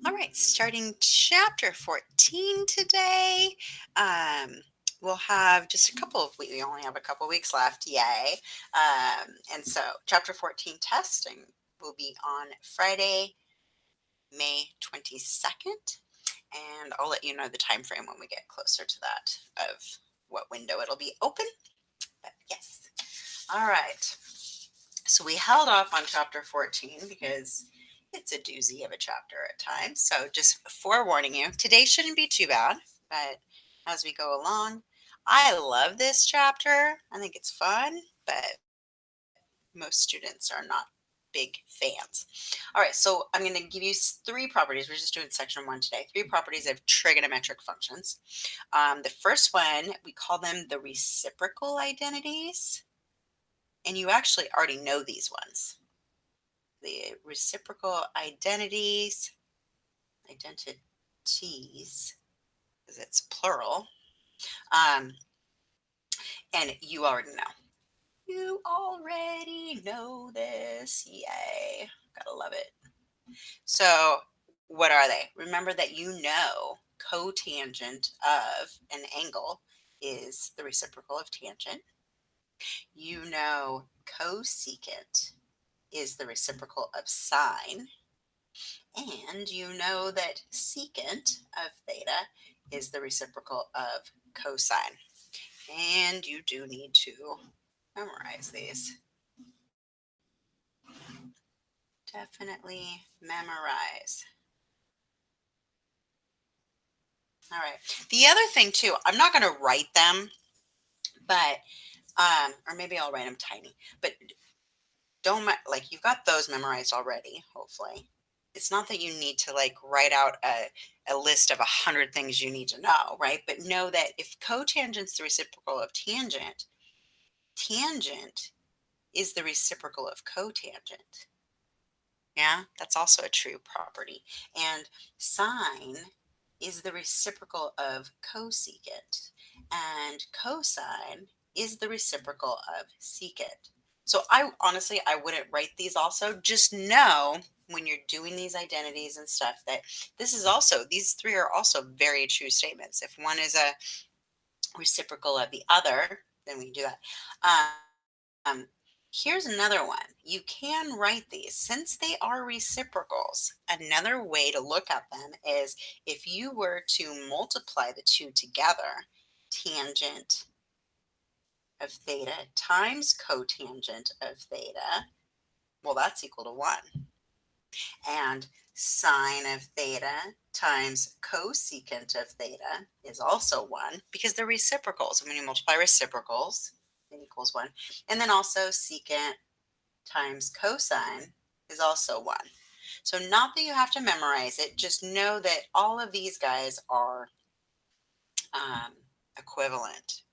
All right, starting chapter 14 today. Um, we'll have just a couple of weeks. We only have a couple weeks left. Yay. And so, chapter 14 testing will be on Friday, May 22nd. And I'll let you know the time frame when we get closer to that of what window it'll be open. But yes. All right. So we held off on chapter 14 because it's a doozy of a chapter at times. So just forewarning you, today shouldn't be too bad, but as we go along, I love this chapter. I think it's fun, but most students are not big fans. All right, so I'm going to give you three properties. We're just doing section one today. Three properties of trigonometric functions. The first one, we call them the reciprocal identities. And you actually already know these ones. The reciprocal identities, because it's plural, um, and you already know. You already know this. Yay. Gotta love it. So, what are they? Remember that you know cotangent of an angle is the reciprocal of tangent. You know cosecant is the reciprocal of sine. And you know that secant of theta is the reciprocal of cosine. And you do need to memorize these. Definitely memorize. All right. The other thing too, I'm not going to write them, but or maybe I'll write them tiny. But don't like you've got those memorized already, hopefully. It's not that you need to like write out a list of 100 things you need to know, right? But know that if cotangent's the reciprocal of tangent, tangent is the reciprocal of cotangent. Yeah, that's also a true property. And sine is the reciprocal of cosecant, and cosine is the reciprocal of secant. So I honestly, I wouldn't write these also. Just know when you're doing these identities and stuff that this is also, these three are also very true statements. If one is a reciprocal of the other, then we can do that. Here's another one. You can write these since they are reciprocals. Another way to look at them is if you were to multiply the two together, tangent of theta times cotangent of theta, well, that's equal to 1. And sine of theta times cosecant of theta is also 1 because they're reciprocals. And when you multiply reciprocals, it equals 1. And then also secant times cosine is also 1. So not that you have to memorize it, just know that all of these guys are equivalent.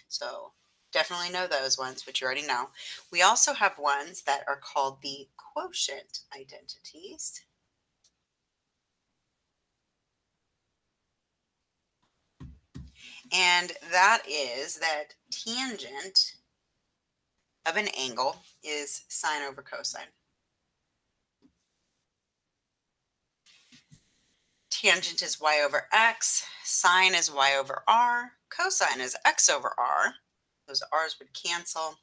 So definitely know those ones, which you already know. We also have ones that are called the quotient identities. And that is that tangent of an angle is sine over cosine. Tangent is y over x, sine is y over r, cosine is x over r. Those r's would cancel,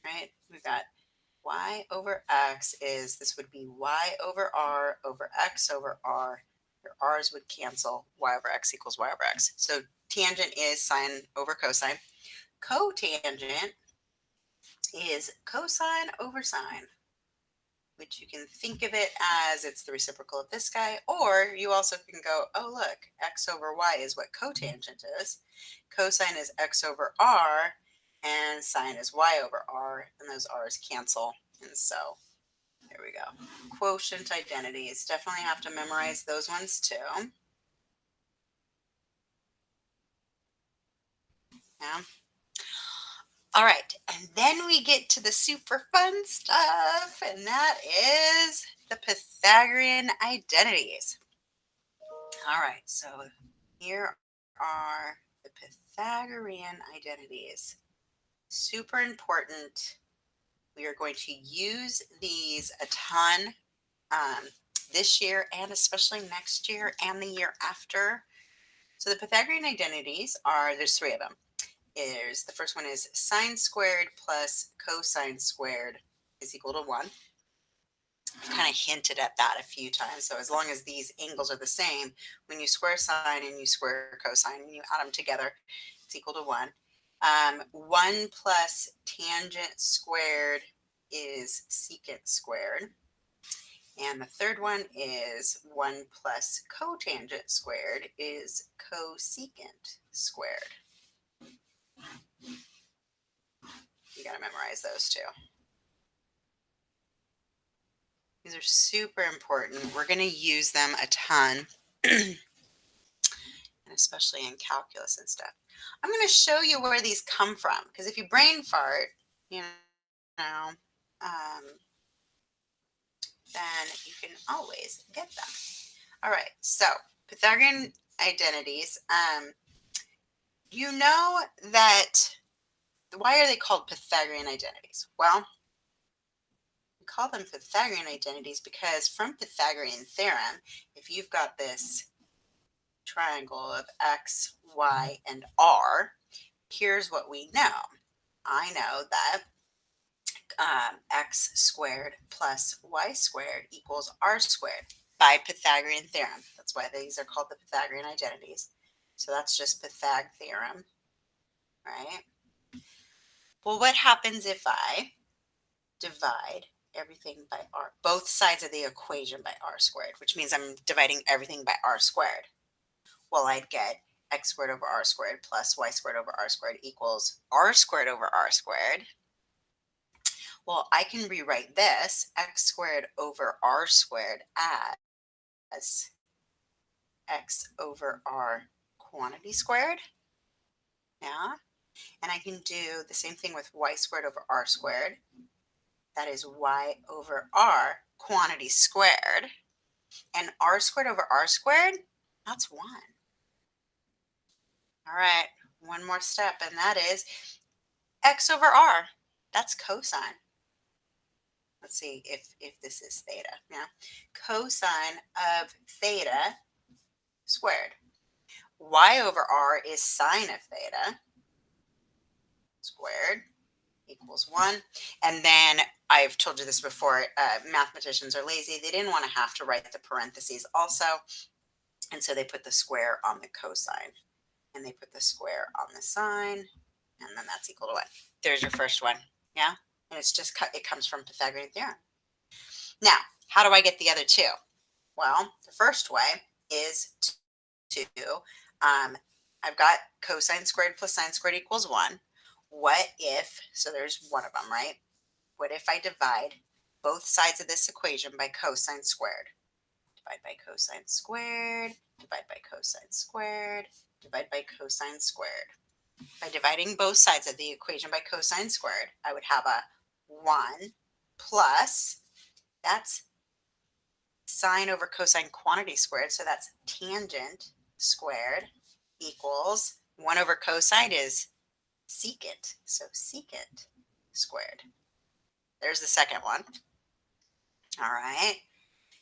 right? We've got y over x is, this would be y over r over x over r. Your r's would cancel, y over x equals y over x. So tangent is sine over cosine. Cotangent is cosine over sine, which you can think of it as it's the reciprocal of this guy, or you also can go, oh, look, x over y is what cotangent is. Cosine is x over r, and sine is y over r, and those r's cancel. And so there we go. Quotient identities. Definitely have to memorize those ones too. Yeah. All right, and then we get to the super fun stuff, and that is the Pythagorean identities. All right, so here are the Pythagorean identities. Super important. We are going to use these a ton this year and especially next year and the year after. So the Pythagorean identities are, there's three of them. The first one is sine squared plus cosine squared is equal to 1. I've kind of hinted at that a few times. So as long as these angles are the same, when you square sine and you square cosine and you add them together, it's equal to 1. 1 plus tangent squared is secant squared. And the third one is 1 plus cotangent squared is cosecant squared. You got to memorize those two. These are super important. We're going to use them a ton, and especially in calculus and stuff. I'm going to show you where these come from, because if you brain fart, you know, then you can always get them. All right, so Pythagorean identities. You know that, why are they called Pythagorean identities? Well, we call them Pythagorean identities because from Pythagorean theorem, if you've got this triangle of x, y, and r, here's what we know. I know that x squared plus y squared equals r squared by Pythagorean theorem. That's why these are called the Pythagorean identities. So that's just Pythag theorem, right? Well, what happens if I divide everything by r, both sides of the equation by r squared, which means I'm dividing everything by r squared? Well, I'd get x squared over r squared plus y squared over r squared equals r squared over r squared. Well, I can rewrite this x squared over r squared as x over r quantity squared. Yeah. And I can do the same thing with y squared over r squared. That is y over r quantity squared. And r squared over r squared, that's 1. All right, one more step, and that is x over r. That's cosine. Let's see if this is theta. Yeah. Cosine of theta squared. Y over r is sine of theta squared equals 1. And then I've told you this before, mathematicians are lazy. They didn't want to have to write the parentheses also. And so they put the square on the cosine. And they put the square on the sine. And then that's equal to 1. There's your first one. Yeah. And it's just, it comes from Pythagorean theorem. Now, how do I get the other two? Well, the first way is to, I've got cosine squared plus sine squared equals 1. What if, so there's one of them, right? What if I divide both sides of this equation by cosine squared? Divide by cosine squared, divide by cosine squared, divide by cosine squared. By dividing both sides of the equation by cosine squared, I would have a 1 plus, that's sine over cosine quantity squared, so that's tangent squared equals 1 over cosine is secant, so secant squared. There's the second one. All right.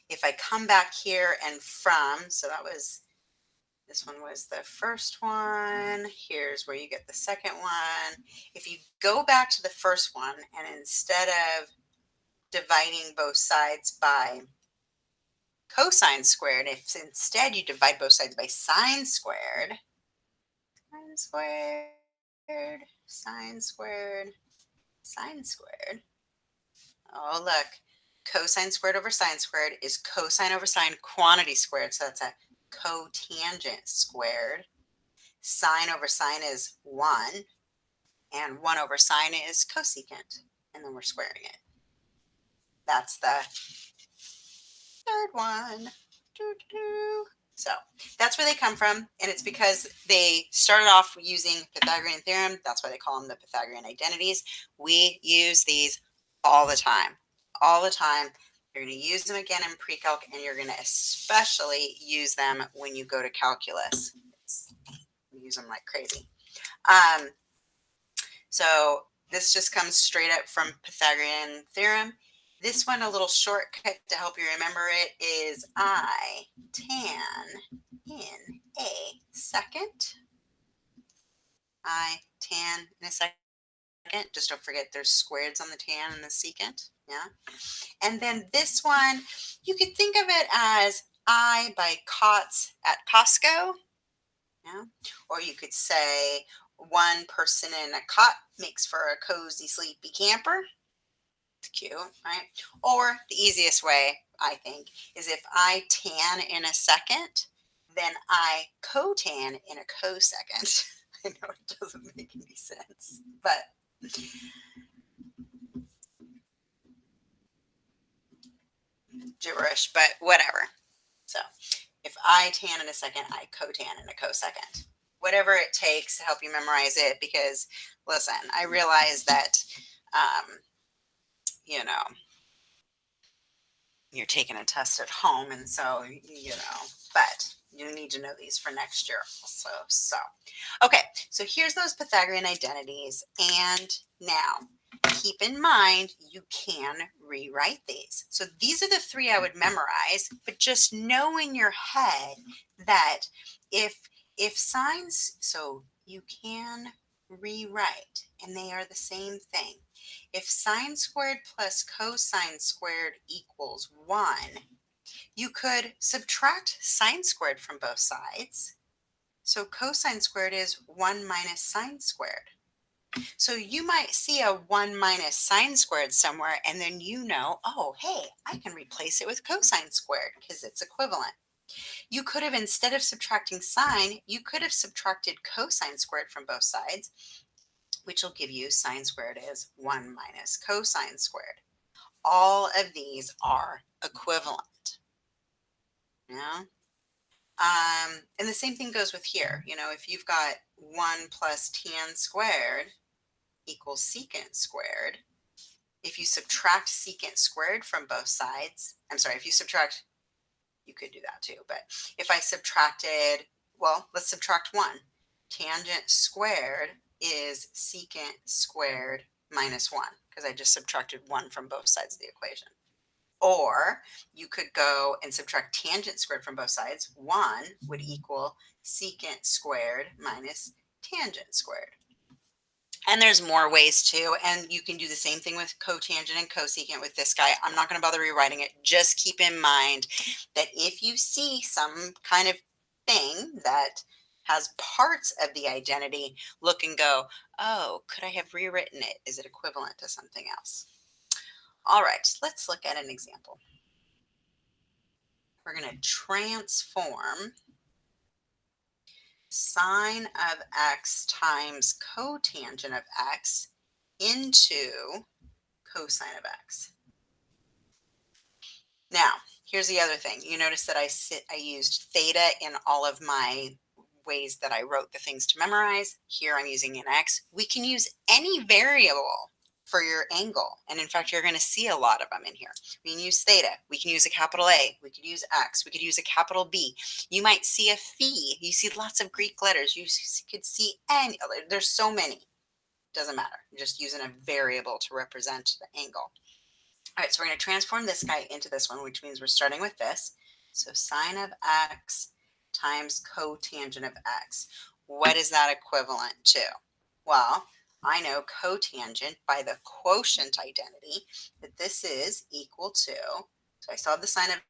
If I come back here and from, so that was, this one was the first one. Here's where you get the second one. If you go back to the first one and instead of dividing both sides by cosine squared, if instead you divide both sides by sine squared, sine squared, sine squared, sine squared. Oh, look, cosine squared over sine squared is cosine over sine quantity squared. So that's a cotangent squared. Sine over sine is 1. And 1 over sine is cosecant. And then we're squaring it. That's the third one. Doo-doo-doo. So that's where they come from. And it's because they started off using Pythagorean theorem. That's why they call them the Pythagorean identities. We use these all the time. All the time. You're going to use them again in pre-calc, and you're going to especially use them when you go to calculus. We use them like crazy. So this just comes straight up from Pythagorean theorem. This one, a little shortcut to help you remember it, is I tan in a second. I tan in a second. Just don't forget there's squares on the tan and the secant. Yeah. And then this one, you could think of it as I buy cots at Costco. Yeah. Or you could say one person in a cot makes for a cozy, sleepy camper. It's cute, right? Or the easiest way, I think, is if I tan in a second, then I co-tan in a co-second. I know it doesn't make any sense, but gibberish, but whatever. So if I tan in a second, I co-tan in a co-second. Whatever it takes to help you memorize it, because listen, I realize that, um, you know, you're taking a test at home, and so, but you need to know these for next year also. So, okay, so here's those Pythagorean identities, and now keep in mind you can rewrite these. So these are the three I would memorize, but just know in your head that if signs, so you can rewrite, and they are the same thing. If sine squared plus cosine squared equals 1, you could subtract sine squared from both sides. So cosine squared is 1 minus sine squared. So you might see a 1 minus sine squared somewhere, and then oh, hey, I can replace it with cosine squared because it's equivalent. You could have, instead of subtracting sine, you could have subtracted cosine squared from both sides, which will give you sine squared is 1 minus cosine squared. All of these are equivalent. Yeah. And the same thing goes with here. If you've got 1 plus tan squared equals secant squared, if you subtract secant squared from both sides, I'm sorry, if you subtract, you could do that too, but if I subtracted, well, let's subtract 1. Tangent squared is secant squared minus 1, because I just subtracted 1 from both sides of the equation. Or you could go and subtract tangent squared from both sides. 1 would equal secant squared minus tangent squared. And there's more ways too. And you can do the same thing with cotangent and cosecant with this guy. I'm not going to bother rewriting it. Just keep in mind that if you see some kind of thing that has parts of the identity, look and go, oh, could I have rewritten it? Is it equivalent to something else? All right, let's look at an example. We're going to transform sine of x times cotangent of x into cosine of x. Now, here's the other thing. You notice that I used theta in all of my ways that I wrote the things to memorize. Here I'm using an x. We can use any variable for your angle. And in fact, you're going to see a lot of them in here. We can use theta. We can use a capital A. We could use X. We could use a capital B. You might see a phi. You see lots of Greek letters. You could see any. There's so many. Doesn't matter. You're just using a variable to represent the angle. All right, so we're going to transform this guy into this one, which means we're starting with this. So sine of x times cotangent of x. What is that equivalent to? Well, I know cotangent by the quotient identity that this is equal to, so I still have the sine of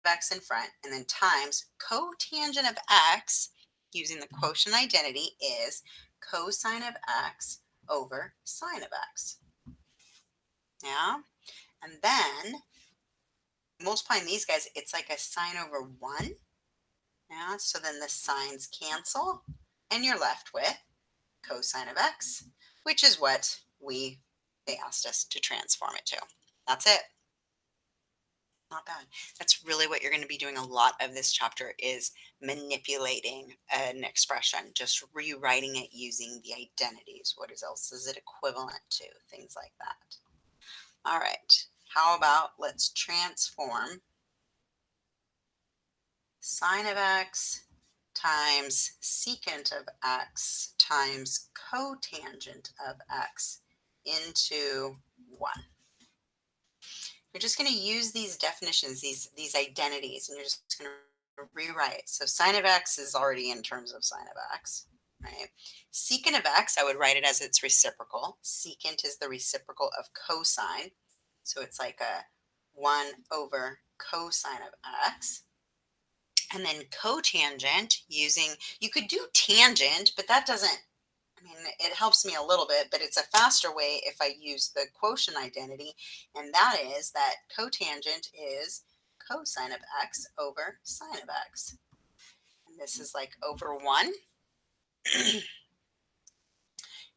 x in front, and then times cotangent of x using the quotient identity is cosine of x over sine of x. Yeah, and then multiplying these guys, it's like a sine over 1. Yeah, so then the signs cancel, and you're left with cosine of x, which is what they asked us to transform it to. That's it. Not bad. That's really what you're going to be doing a lot of this chapter, is manipulating an expression, just rewriting it using the identities. What else is it equivalent to? Things like that. All right. How about let's transform sine of x times secant of x times cotangent of x into 1. You're just going to use these definitions, these identities, and you're just going to rewrite. So sine of x is already in terms of sine of x, right? Secant of x, I would write it as its reciprocal. Secant is the reciprocal of cosine. So it's like a 1 over cosine of x. And then cotangent using, you could do tangent, but that doesn't, I mean, it helps me a little bit, but it's a faster way if I use the quotient identity, and that is that cotangent is cosine of x over sine of x. And this is like over 1,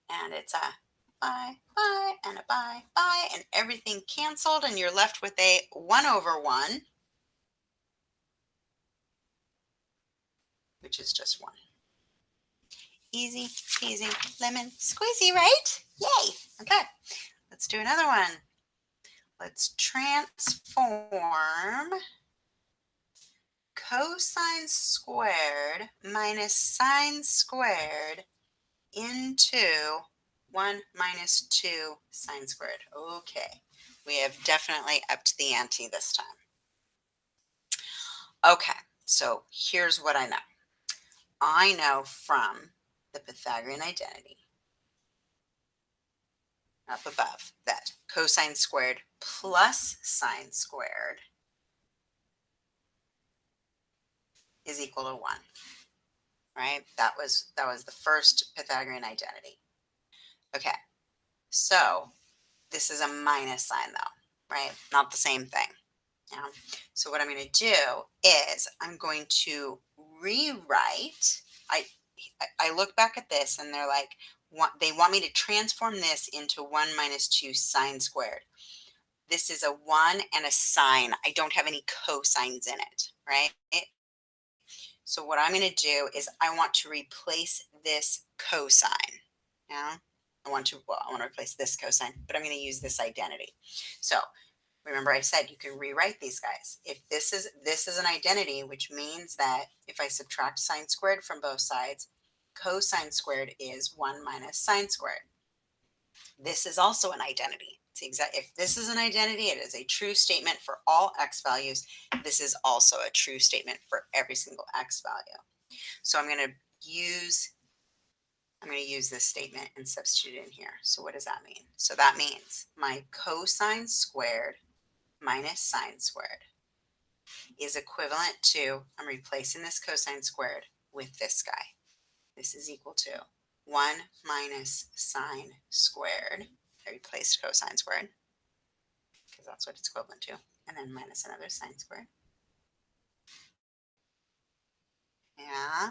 and it's a by, and a by, and everything canceled, and you're left with a 1 over 1, which is just 1. Easy peasy lemon squeezy, right? Yay! Okay, let's do another one. Let's transform cosine squared minus sine squared into 1 minus 2 sine squared. Okay, we have definitely upped the ante this time. Okay, so here's what I know. I know from the Pythagorean identity up above that cosine squared plus sine squared is equal to 1, right? That was the first Pythagorean identity. Okay, so this is a minus sign though, right? Not the same thing. Yeah. So what I'm going to do is I'm going to rewrite. I look back at this and they're like, they want me to transform this into 1 minus 2 sine squared. This is a 1 and a sine. I don't have any cosines in it, right? So what I'm going to do is I want to replace this cosine. Yeah. I want to replace this cosine, but I'm going to use this identity. So remember I said you can rewrite these guys. If this is an identity, which means that if I subtract sine squared from both sides, cosine squared is 1 minus sine squared. This is also an identity. If this is an identity, it is a true statement for all x values. This is also a true statement for every single x value. So I'm going to use this statement and substitute it in here. So what does that mean? So that means my cosine squared minus sine squared is equivalent to, I'm replacing this cosine squared with this guy. This is equal to 1 minus sine squared. I replaced cosine squared because that's what it's equivalent to. And then minus another sine squared. Yeah.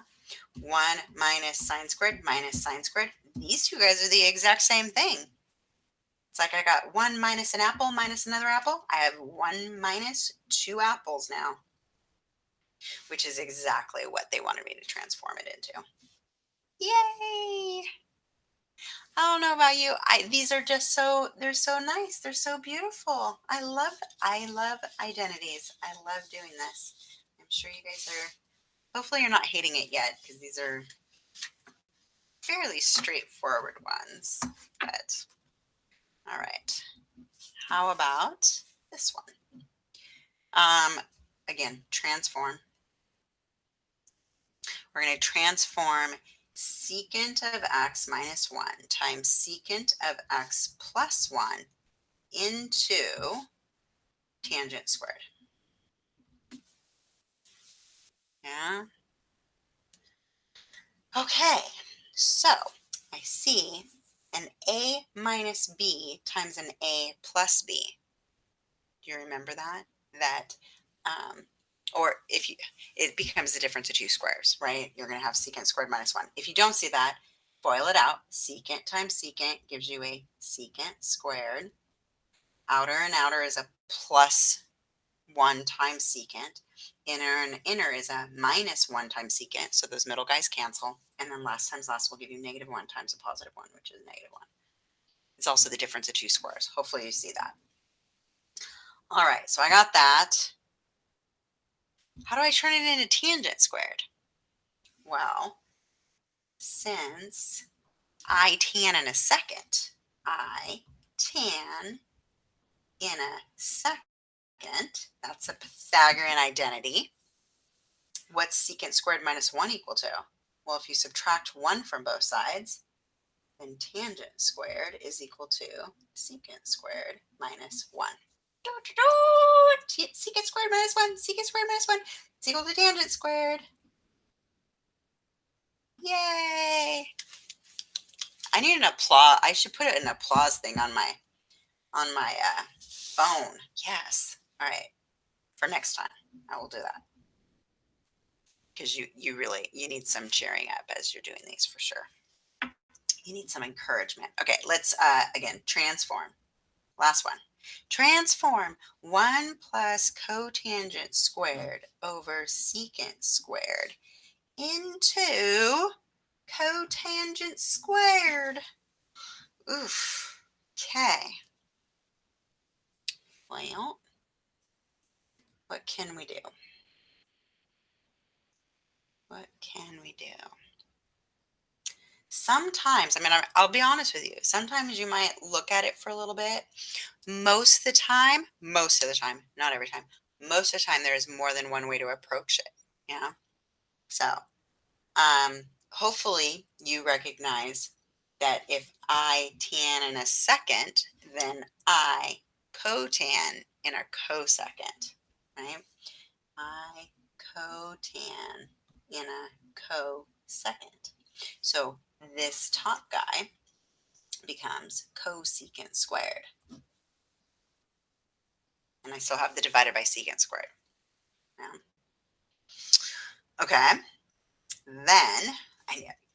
1 minus sine squared minus sine squared. These two guys are the exact same thing. It's like I got 1 minus an apple minus another apple. I have 1 minus 2 apples now, which is exactly what they wanted me to transform it into. Yay! I don't know about you. These are just they're so nice. They're so beautiful. I love identities. I love doing this. I'm sure you guys are, hopefully you're not hating it yet because these are fairly straightforward ones. But all right. How about this one? Again, transform. We're going to transform secant of x minus 1 times secant of x plus 1 into tangent squared. Yeah. Okay, so I see an a minus b times an a plus b. Do you remember that? Or if you, it becomes the difference of two squares, right? You're going to have secant squared minus 1. If you don't see that, FOIL it out. Secant times secant gives you a secant squared. Outer and outer is a plus 1 times secant. Inner and inner is a minus 1 times secant. So those middle guys cancel. And then last times last will give you negative 1 times a positive 1, which is negative 1. It's also the difference of two squares. Hopefully you see that. All right, so I got that. How do I turn it into tangent squared? Well, since I tan in a second, I tan in a second. That's a Pythagorean identity. What's secant squared minus 1 equal to? Well, if you subtract 1 from both sides, then tangent squared is equal to secant squared minus 1. Secant squared minus 1, secant squared minus 1 is equal to tangent squared. Yay! I need an applause. I should put an applause thing on my phone. Yes. All right. For next time, I will do that. Because you really need some cheering up as you're doing these for sure. You need some encouragement. Okay, let's again transform. Last one. Transform 1 plus cotangent squared over secant squared into cotangent squared. Oof. Okay. Well, what can we do? What can we do? Sometimes, I mean, I'll be honest with you. Sometimes you might look at it for a little bit. Most of the time, not every time, most of the time, there is more than one way to approach it. Yeah. So, hopefully, you recognize that if I tan in a second, then I cotan in a cosecond, right? I cotan in a cosecond. So this top guy becomes cosecant squared. And I still have the divided by secant squared. Yeah. Okay. Then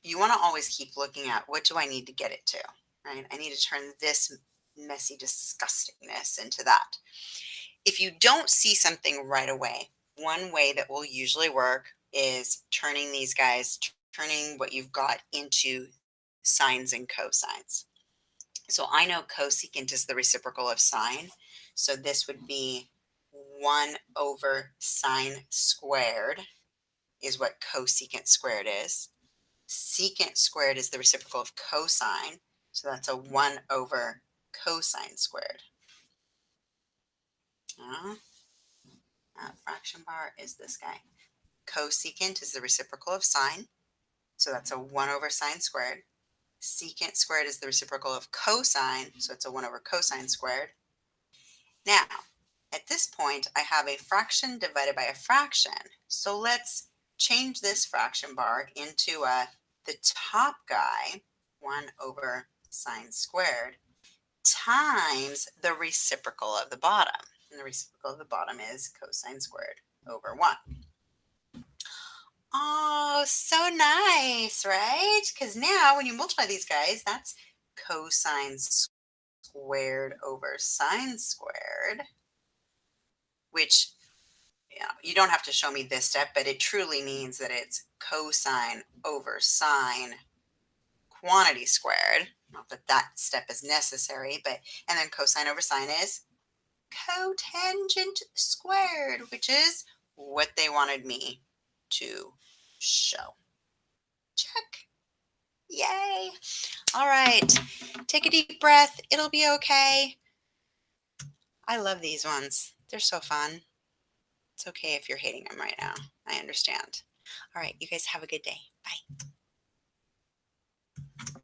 you want to always keep looking at what do I need to get it to, right? I need to turn this messy disgustingness into that. If you don't see something right away, one way that will usually work is turning these guys, turning what you've got into sines and cosines. So I know cosecant is the reciprocal of sine. So this would be 1 over sine squared is what cosecant squared is. Secant squared is the reciprocal of cosine. So that's a 1 over cosine squared. That fraction bar is this guy. Cosecant is the reciprocal of sine. So that's a 1 over sine squared. Secant squared is the reciprocal of cosine. So it's a 1 over cosine squared. Now, at this point, I have a fraction divided by a fraction. So let's change this fraction bar into the top guy, 1 over sine squared, times the reciprocal of the bottom. And the reciprocal of the bottom is cosine squared over 1. Oh, so nice, right? Because now when you multiply these guys, that's cosine squared over sine squared, which you don't have to show me this step, but it truly means that it's cosine over sine quantity squared. Not that that step is necessary, but and then cosine over sine is cotangent squared, which is what they wanted me to show. Check. Yay. All right. Take a deep breath. It'll be okay. I love these ones. They're so fun. It's okay if you're hating them right now. I understand. All right. You guys have a good day. Bye.